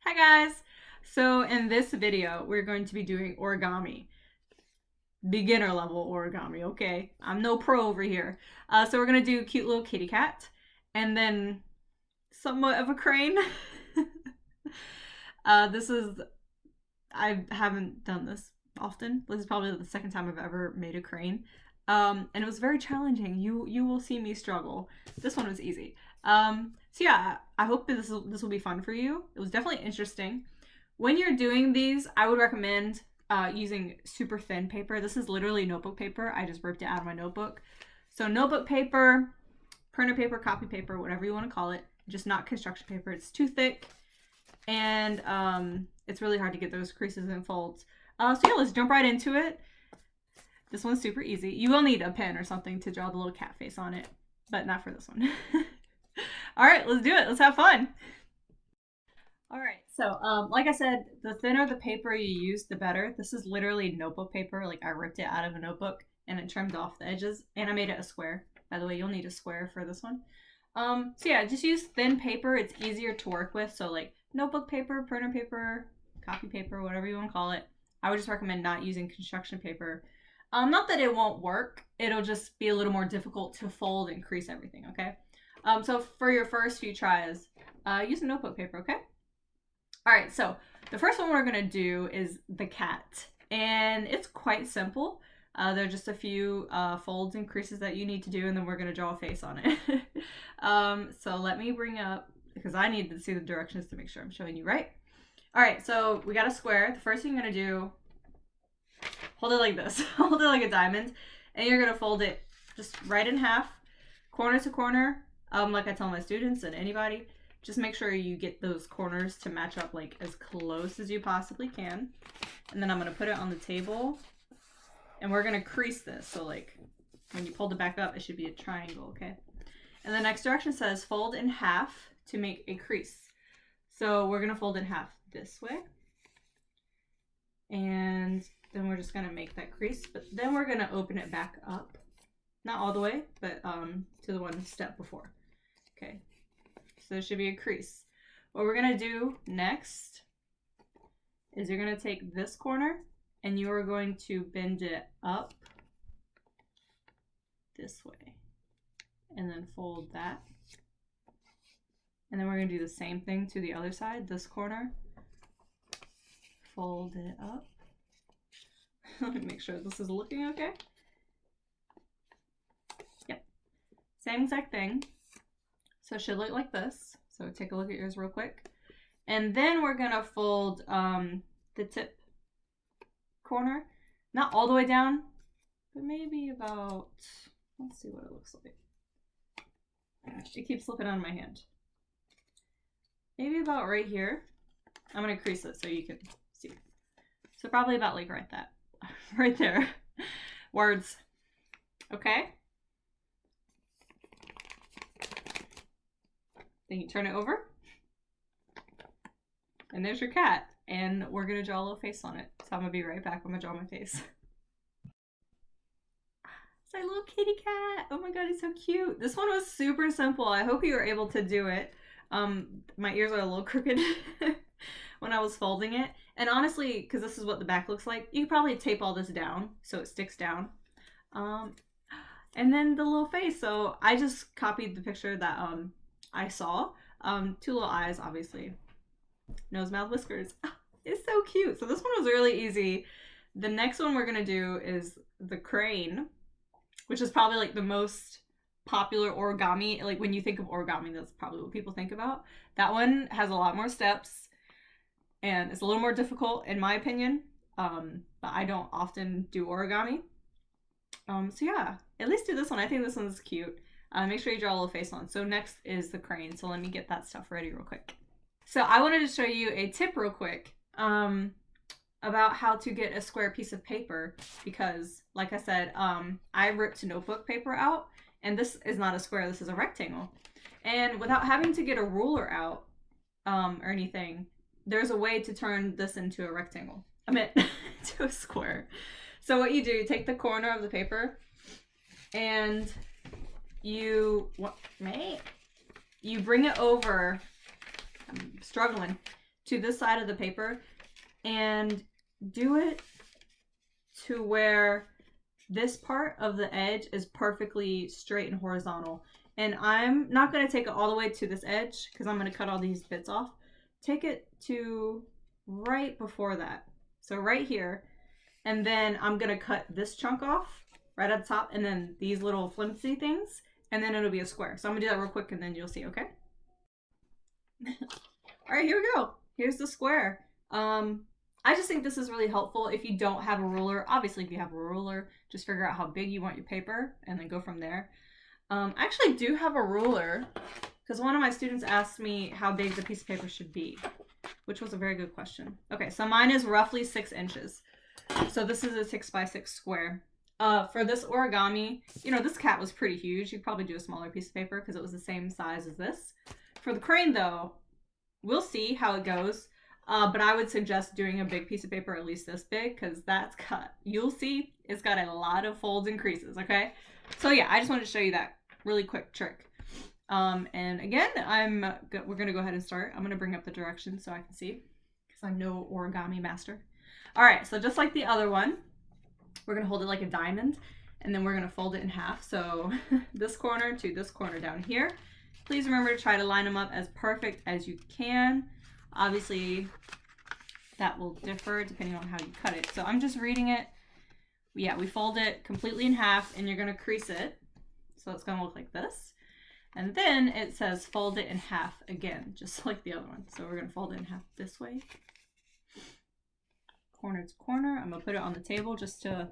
Hi guys! So in this video, we're going to be doing origami. Beginner level origami, okay? I'm no pro over here. So we're gonna do cute little kitty cat, and then somewhat of a crane. This is, I haven't done this often. This is probably the second time I've ever made a crane. And it was very challenging. You will see me struggle. This one was easy. So yeah, I hope this will be fun for you. It was definitely interesting. When you're doing these, I would recommend using super thin paper. This is literally notebook paper. I just ripped it out of my notebook. So notebook paper, printer paper, copy paper, whatever you want to call it. Just not construction paper. It's too thick, and it's really hard to get those creases and folds. So yeah, let's jump right into it. This one's super easy. You will need a pen or something to draw the little cat face on it, but not for this one. All right, let's do it. Let's have fun. All right, so like I said, the thinner the paper you use, the better. This is literally notebook paper. Like I ripped it out of a notebook and it trimmed off the edges, and I made it a square. By the way, you'll need a square for this one. So yeah, just use thin paper. It's easier to work with. So like notebook paper, printer paper, copy paper, whatever you want to call it. I would just recommend not using construction paper. Not that it won't work. It'll just be a little more difficult to fold and crease everything, okay? So for your first few tries, use a notebook paper, okay? All right, so the first one we're gonna do is the cat, and it's quite simple. There are just a few folds and creases that you need to do, and then we're gonna draw a face on it. So let me bring up, because I need to see the directions to make sure I'm showing you right. All right, so we got a square. The first thing you're gonna do, hold it like this, hold it like a diamond, and you're gonna fold it just right in half, corner to corner. Like I tell my students and anybody, just make sure you get those corners to match up like as close as you possibly can. And then I'm gonna put it on the table, and we're gonna crease this. So like when you pull it back up, it should be a triangle, okay? And the next direction says fold in half to make a crease. So we're gonna fold in half this way. And then we're just gonna make that crease, but then we're gonna open it back up. Not all the way, but to the one step before. Okay, so there should be a crease. What we're gonna do next is you're gonna take this corner and you are going to bend it up this way and then fold that. And then we're gonna do the same thing to the other side, this corner. Fold it up. Let me make sure this is looking okay. Yep, same exact thing. So it should look like this. So take a look at yours real quick. And then we're gonna fold the tip corner, not all the way down, but maybe about, let's see what it looks like. It keeps slipping out of my hand. Maybe about right here. I'm gonna crease it so you can see. So probably about like right that, right there. Words. Okay. Then you turn it over. And there's your cat. And we're gonna draw a little face on it. So I'm gonna be right back. I'm gonna draw my face. It's our little kitty cat. Oh my god, he's so cute. This one was super simple. I hope you were able to do it. My ears are a little crooked when I was folding it. And honestly, because this is what the back looks like, you could probably tape all this down so it sticks down. And then the little face. So I just copied the picture that I saw. Two little eyes, obviously. Nose, mouth, whiskers. It's so cute. So this one was really easy. The next one we're gonna do is the crane, which is probably like the most popular origami. Like when you think of origami, that's probably what people think about. That one has a lot more steps, and it's a little more difficult in my opinion. But I don't often do origami. So yeah, at least do this one. I think this one's cute. Make sure you draw a little face on. So next is the crane. So let me get that stuff ready real quick. So I wanted to show you a tip real quick about how to get a square piece of paper, because like I said, I ripped notebook paper out, and this is not a square, this is a rectangle. And without having to get a ruler out or anything, there's a way to turn this into a rectangle. I meant to a square. So what you do, you take the corner of the paper and you bring it over, I'm struggling, to this side of the paper and do it to where this part of the edge is perfectly straight and horizontal. And I'm not going to take it all the way to this edge because I'm going to cut all these bits off. Take it to right before that. So right here. And then I'm going to cut this chunk off right at the top, and then these little flimsy things, and then it'll be a square. So I'm going to do that real quick and then you'll see, okay? All right, here we go. Here's the square. I just think this is really helpful if you don't have a ruler. Obviously, if you have a ruler, just figure out how big you want your paper and then go from there. I actually do have a ruler because one of my students asked me how big the piece of paper should be, which was a very good question. Okay, so mine is roughly 6 inches. So this is a 6x6 square. For this origami, you know, this cat was pretty huge. You'd probably do a smaller piece of paper because it was the same size as this. For the crane, though, we'll see how it goes. But I would suggest doing a big piece of paper, at least this big, because that's cut. You'll see it's got a lot of folds and creases, okay? So yeah, I just wanted to show you that really quick trick. And again, we're going to go ahead and start. I'm going to bring up the directions so I can see, because I'm no origami master. All right, so just like the other one, we're going to hold it like a diamond, and then we're going to fold it in half. So this corner to this corner down here. Please remember to try to line them up as perfect as you can. Obviously, that will differ depending on how you cut it. So I'm just reading it. Yeah, we fold it completely in half, and you're going to crease it. So it's going to look like this. And then it says fold it in half again, just like the other one. So we're going to fold it in half this way. Corner to corner. I'm going to put it on the table just to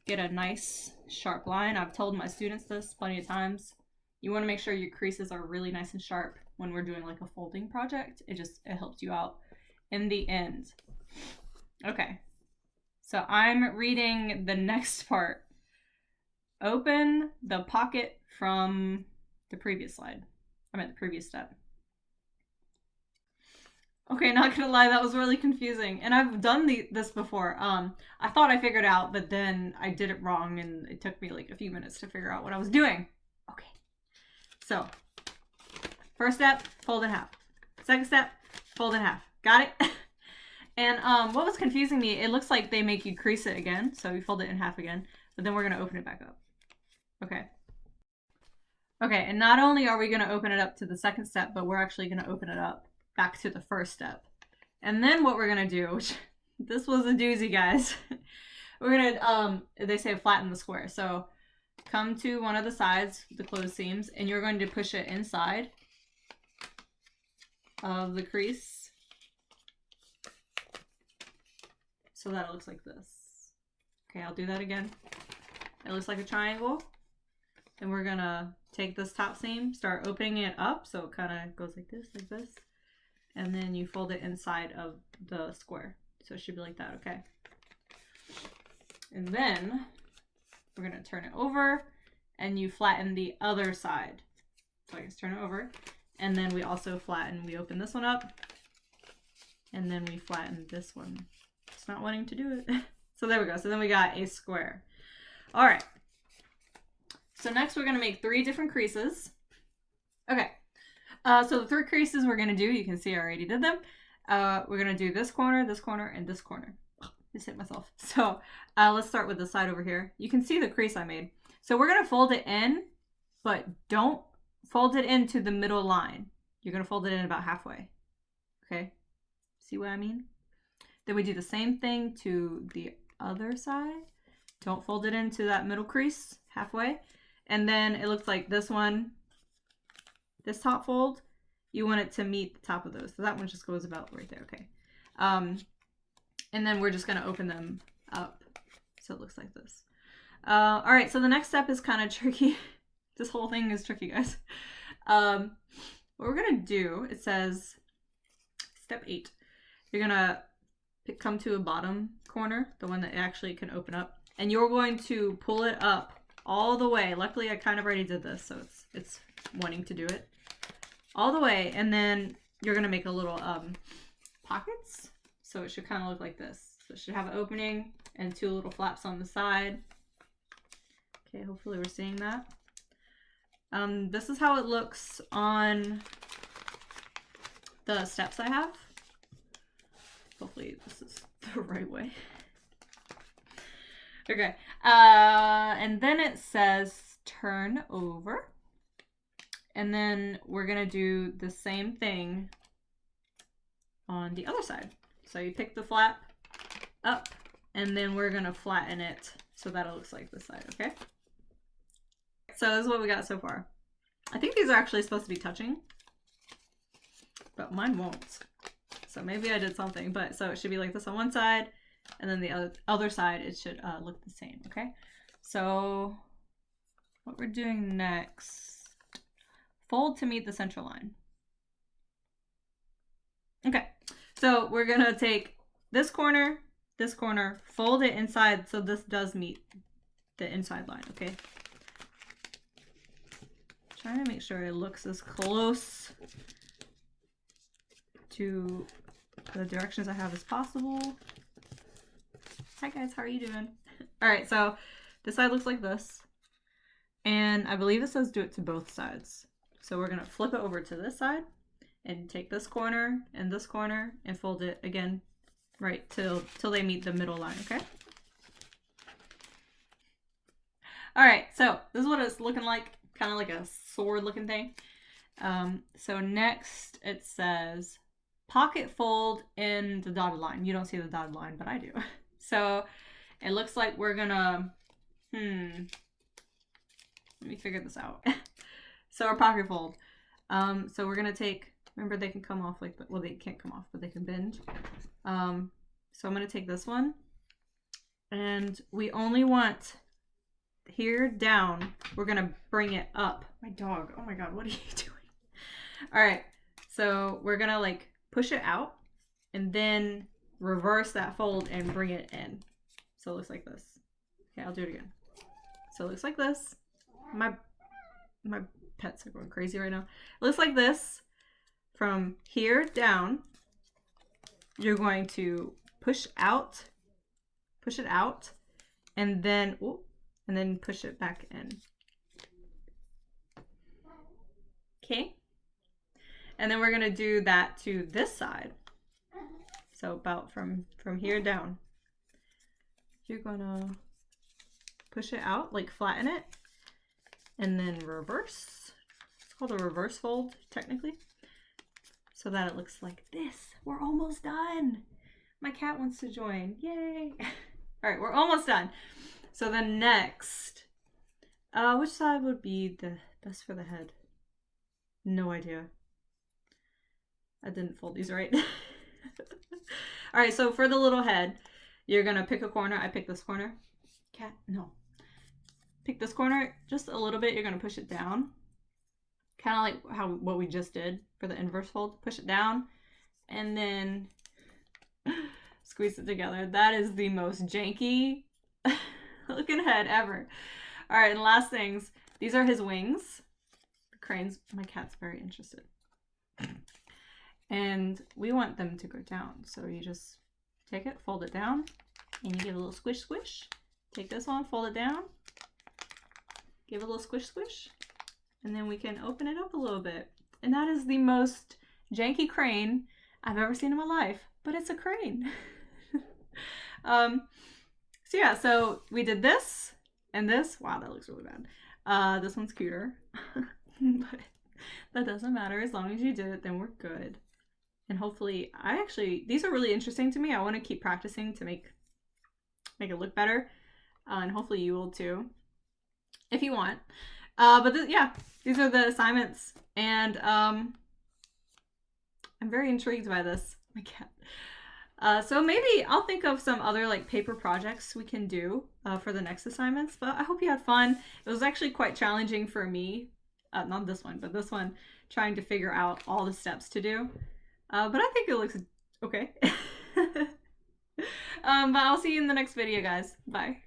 get a nice sharp line. I've told my students this plenty of times. You want to make sure your creases are really nice and sharp when we're doing like a folding project. It helps you out in the end. Okay. So I'm reading the next part. Open the pocket from the previous slide. I meant the previous step. Okay, not gonna lie, that was really confusing. And I've done this before. I thought I figured out, but then I did it wrong and it took me like a few minutes to figure out what I was doing. Okay. So, first step, fold in half. Second step, fold in half. Got it? And what was confusing me, it looks like they make you crease it again. So you fold it in half again, but then we're gonna open it back up. Okay. Okay, and not only are we gonna open it up to the second step, but we're actually gonna open it up back to the first step. And then what we're gonna do, which this was a doozy, guys. We're gonna, they say flatten the square. So come to one of the sides, the closed seams, and you're going to push it inside of the crease so that it looks like this. Okay, I'll do that again. It looks like a triangle. And we're gonna take this top seam, start opening it up so it kind of goes like this, and then you fold it inside of the square. So it should be like that, okay? And then we're gonna turn it over and you flatten the other side. So I just turn it over. And then we also flatten, we open this one up and then we flatten this one. It's not wanting to do it. So there we go. So then we got a square. All right. So next we're gonna make 3 different creases. Okay. So the 3 creases we're gonna do, you can see I already did them. We're gonna do this corner, and this corner. Just hit myself. So let's start with the side over here. You can see the crease I made. So we're gonna fold it in, but don't fold it into the middle line. You're gonna fold it in about halfway. Okay, see what I mean? Then we do the same thing to the other side. Don't fold it into that middle crease halfway. And then it looks like this one, this top fold, you want it to meet the top of those. So that one just goes about right there, okay. And then we're just gonna open them up so it looks like this. All right, so the next step is kind of tricky. This whole thing is tricky, guys. What we're gonna do, it says, step 8. You're gonna come to a bottom corner, the one that actually can open up, and you're going to pull it up all the way. Luckily, I kind of already did this, so it's wanting to do it all the way, and then you're gonna make a little pockets. So it should kind of look like this. So it should have an opening and 2 little flaps on the side. Okay, hopefully we're seeing that. This is how it looks on the steps I have. Hopefully this is the right way. Okay. And then it says turn over. And then we're going to do the same thing on the other side. So you pick the flap up, and then we're going to flatten it so that it looks like this side, okay? So this is what we got so far. I think these are actually supposed to be touching, but mine won't. So maybe I did something, but so it should be like this on one side, and then the other side, it should look the same, okay? So what we're doing next, fold to meet the center line. Okay, so we're gonna take this corner, fold it inside so this does meet the inside line, okay? Trying to make sure it looks as close to the directions I have as possible. Hi guys, how are you doing? All right, so this side looks like this. And I believe it says do it to both sides. So we're gonna flip it over to this side and take this corner and fold it again right till they meet the middle line, okay? All right, so this is what it's looking like, kind of like a sword looking thing. So next it says pocket fold in the dotted line. You don't see the dotted line, but I do. So it looks like we're gonna, let me figure this out. So our pocket fold. So we're gonna take, remember they can come off like, well, they can't come off, but they can bend. So I'm gonna take this one, and we only want here down, we're gonna bring it up. My dog, oh my God, what are you doing? All right, so we're gonna like push it out and then reverse that fold and bring it in. So it looks like this. Okay, I'll do it again. So it looks like this. My pets are going crazy right now. It looks like this. From here down, you're going to push it out, and then push it back in. Okay. And then we're gonna do that to this side. So about from here down. You're gonna push it out, like flatten it, and then reverse. It's called a reverse fold, technically. So that it looks like this. We're almost done. My cat wants to join. Yay. All right, we're almost done. So then next, which side would be the best for the head? No idea. I didn't fold these right. All right, so for the little head, you're gonna pick a corner. I picked this corner. Cat, no. Pick this corner just a little bit. You're gonna push it down. Kind of like what we just did for the inverse fold. Push it down and then squeeze it together. That is the most janky looking head ever. All right, and last things. These are his wings. The cranes. My cat's very interested. And we want them to go down. So you just take it, fold it down, and you give it a little squish, squish. Take this one, fold it down, give it a little squish, squish, and then we can open it up a little bit. And that is the most janky crane I've ever seen in my life, but it's a crane. So yeah, so we did this and this. Wow, that looks really bad. This one's cuter, but that doesn't matter. As long as you did it, then we're good. And hopefully, these are really interesting to me. I want to keep practicing to make it look better. And hopefully you will too, if you want. Yeah, these are the assignments. And I'm very intrigued by this. My cat. So maybe I'll think of some other like paper projects we can do for the next assignments. But I hope you had fun. It was actually quite challenging for me. Not this one, but this one, trying to figure out all the steps to do. But I think it looks okay. But I'll see you in the next video, guys. Bye.